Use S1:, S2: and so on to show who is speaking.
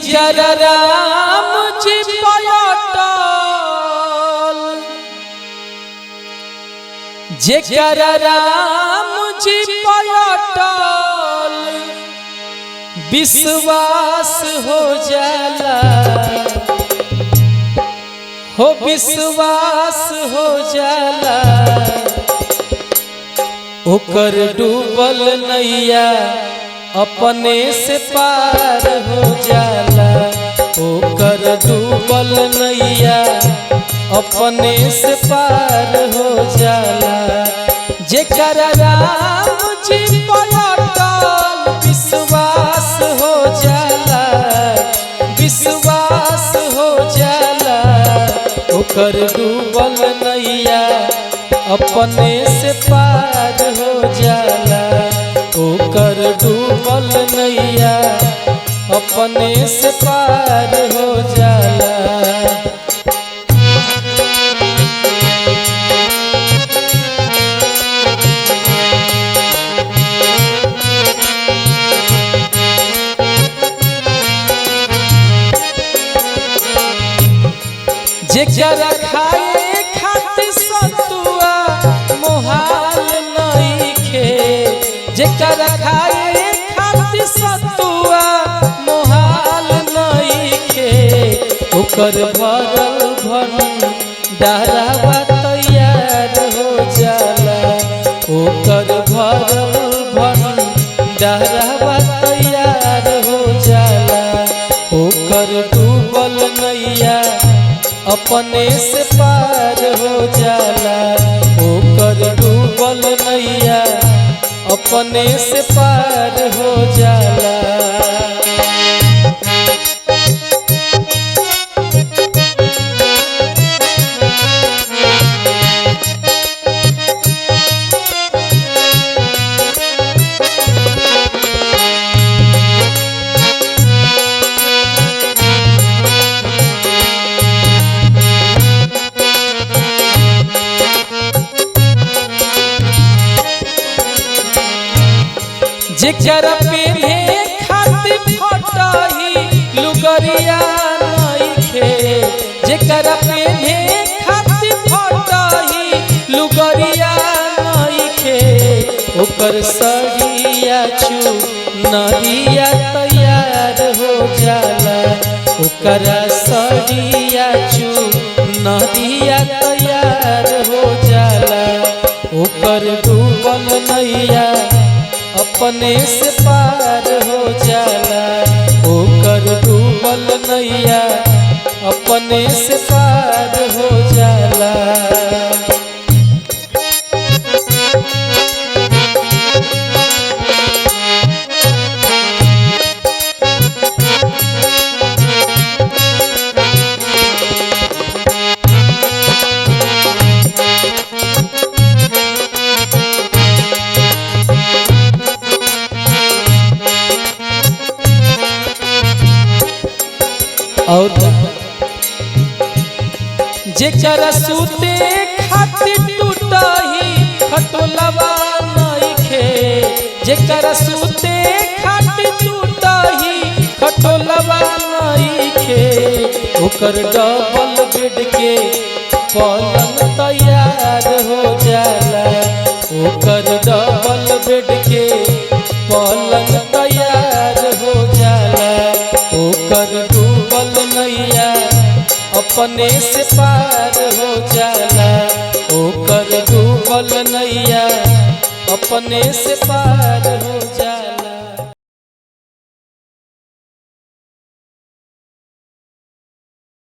S1: जेकर राम जी पयटल, जेकर राम जी पयटल विश्वास हो जाला, हो विश्वास हो जाला। ओकर डूबल नैया अपने से पार हो जाला, ओकर डूबल नैया अपने से पार हो जाला। जेकर राम जी पयटल विश्वास हो जाला, विश्वास हो जाला। ओकर डूबल नैया अपने से पार हो जाला, ओकर डूबल नैया अपने से पार हो जाला। जेकर खाए खातिर सतुआ मोहाल नइखे, जेकर खाए खातिर सतुआ मोहाल नइखे। ओकर भरल भंडारवा तैयार हो जाला, ओकर भरल भंडारवा तैयार हो जाला। ओकर डूबल नैया अपने से पार हो जाला, ओकर डूबल नैया अपने से पार हो जाला। जेकर पेन्हे खातिर फटही लुगरिया नइखे, जेकर पेन्हे खातिर फटही लुगरिया नइखे। ओकर सड़िया चुनरिया तैयार हो जाला, ओकर सड़िया चुनरिया तैयार हो जाला। ओकर डूबल नैया अपने से पार हो जाला, ओकर डूबल नैया अपने से पार हो जाला। और जेकर सूते खातिर टूटही खटोलवा नइखे, जेकर सूते खातिर टूटही खटोलवा नइखे। ओकर डबल बेड के पलंग तैयार हो जाला, ओकर डबल बेड के पलंग तैयार हो जाला। ओकर डूबल नैया अपने से पार हो जाला, ओकर डूबल नैया अपने से पार हो जाला।